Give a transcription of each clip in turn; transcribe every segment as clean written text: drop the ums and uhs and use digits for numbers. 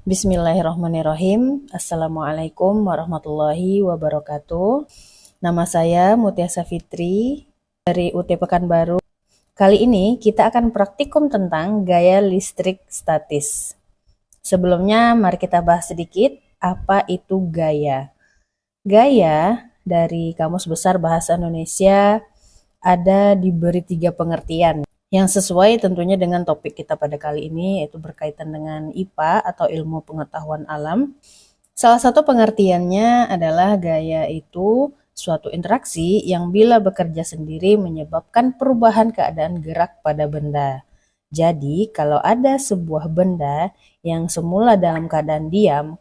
Bismillahirrahmanirrahim. Assalamualaikum warahmatullahi wabarakatuh. Nama saya Mutiasa Fitri dari UT Pekanbaru. Kali ini kita akan praktikum tentang gaya listrik statis. Sebelumnya mari kita bahas sedikit apa itu gaya. Gaya dari Kamus Besar Bahasa Indonesia ada diberi 3 pengertian yang sesuai tentunya dengan topik kita pada kali ini, yaitu berkaitan dengan IPA atau ilmu pengetahuan alam. Salah satu pengertiannya adalah gaya itu suatu interaksi yang bila bekerja sendiri menyebabkan perubahan keadaan gerak pada benda. Jadi, kalau ada sebuah benda yang semula dalam keadaan diam,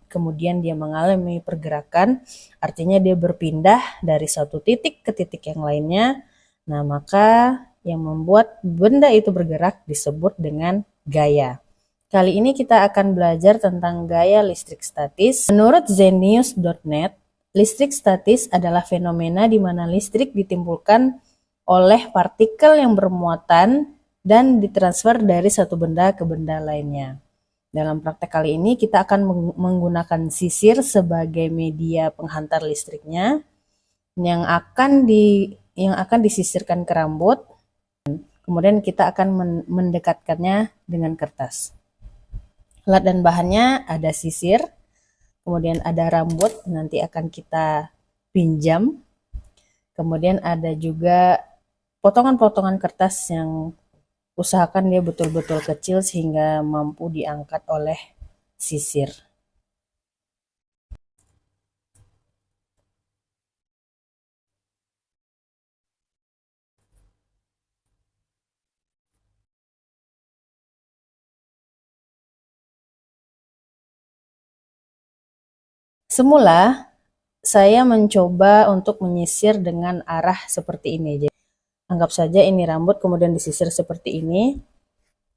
kemudian dia mengalami pergerakan, artinya dia berpindah dari satu titik ke titik yang lainnya. Nah, maka yang membuat benda itu bergerak disebut dengan gaya. Kali ini kita akan belajar tentang gaya listrik statis. Menurut zenius.net, listrik statis adalah fenomena di mana listrik ditimbulkan oleh partikel yang bermuatan dan ditransfer dari satu benda ke benda lainnya. Dalam praktek kali ini kita akan menggunakan sisir sebagai media penghantar listriknya yang akan disisirkan ke rambut. Kemudian kita akan mendekatkannya dengan kertas. Alat dan bahannya ada sisir, kemudian ada rambut, nanti akan kita pinjam. Kemudian ada juga potongan-potongan kertas yang usahakan dia betul-betul kecil sehingga mampu diangkat oleh sisir. Semula saya mencoba untuk menyisir dengan arah seperti ini. Jadi, anggap saja ini rambut kemudian disisir seperti ini.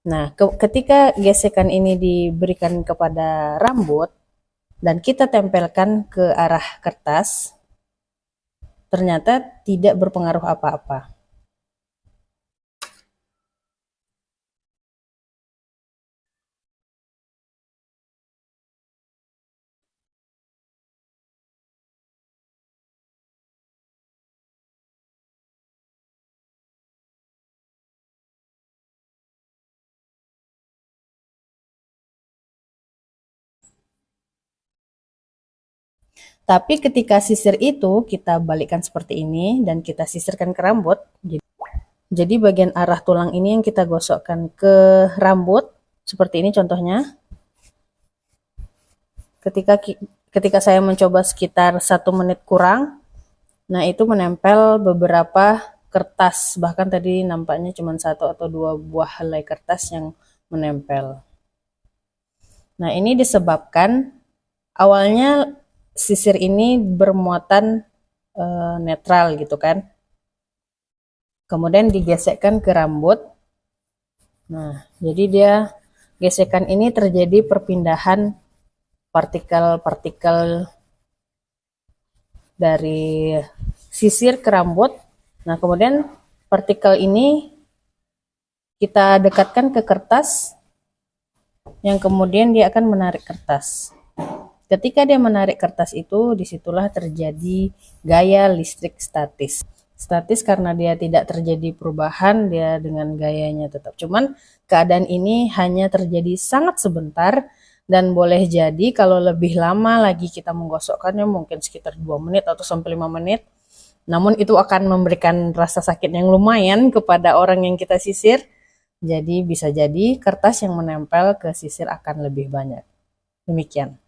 Nah, ketika gesekan ini diberikan kepada rambut dan kita tempelkan ke arah kertas, ternyata tidak berpengaruh apa-apa. Tapi ketika sisir itu kita balikkan seperti ini dan kita sisirkan ke rambut, jadi bagian arah tulang ini yang kita gosokkan ke rambut, seperti ini contohnya. Ketika saya mencoba sekitar 1 menit kurang, nah itu menempel beberapa kertas, bahkan tadi nampaknya cuma 1 atau 2 buah helai kertas yang menempel. Nah ini disebabkan awalnya sisir ini bermuatan netral gitu kan, kemudian digesekkan ke rambut. Nah jadi dia gesekan ini terjadi perpindahan partikel-partikel dari sisir ke rambut. Nah kemudian partikel ini kita dekatkan ke kertas yang kemudian dia akan menarik kertas. Ketika dia menarik kertas itu, disitulah terjadi gaya listrik statis. Statis karena dia tidak terjadi perubahan, dia dengan gayanya tetap. Cuman keadaan ini hanya terjadi sangat sebentar dan boleh jadi kalau lebih lama lagi kita menggosokkannya mungkin sekitar 2 menit atau sampai 5 menit. Namun itu akan memberikan rasa sakit yang lumayan kepada orang yang kita sisir. Jadi bisa jadi kertas yang menempel ke sisir akan lebih banyak. Demikian.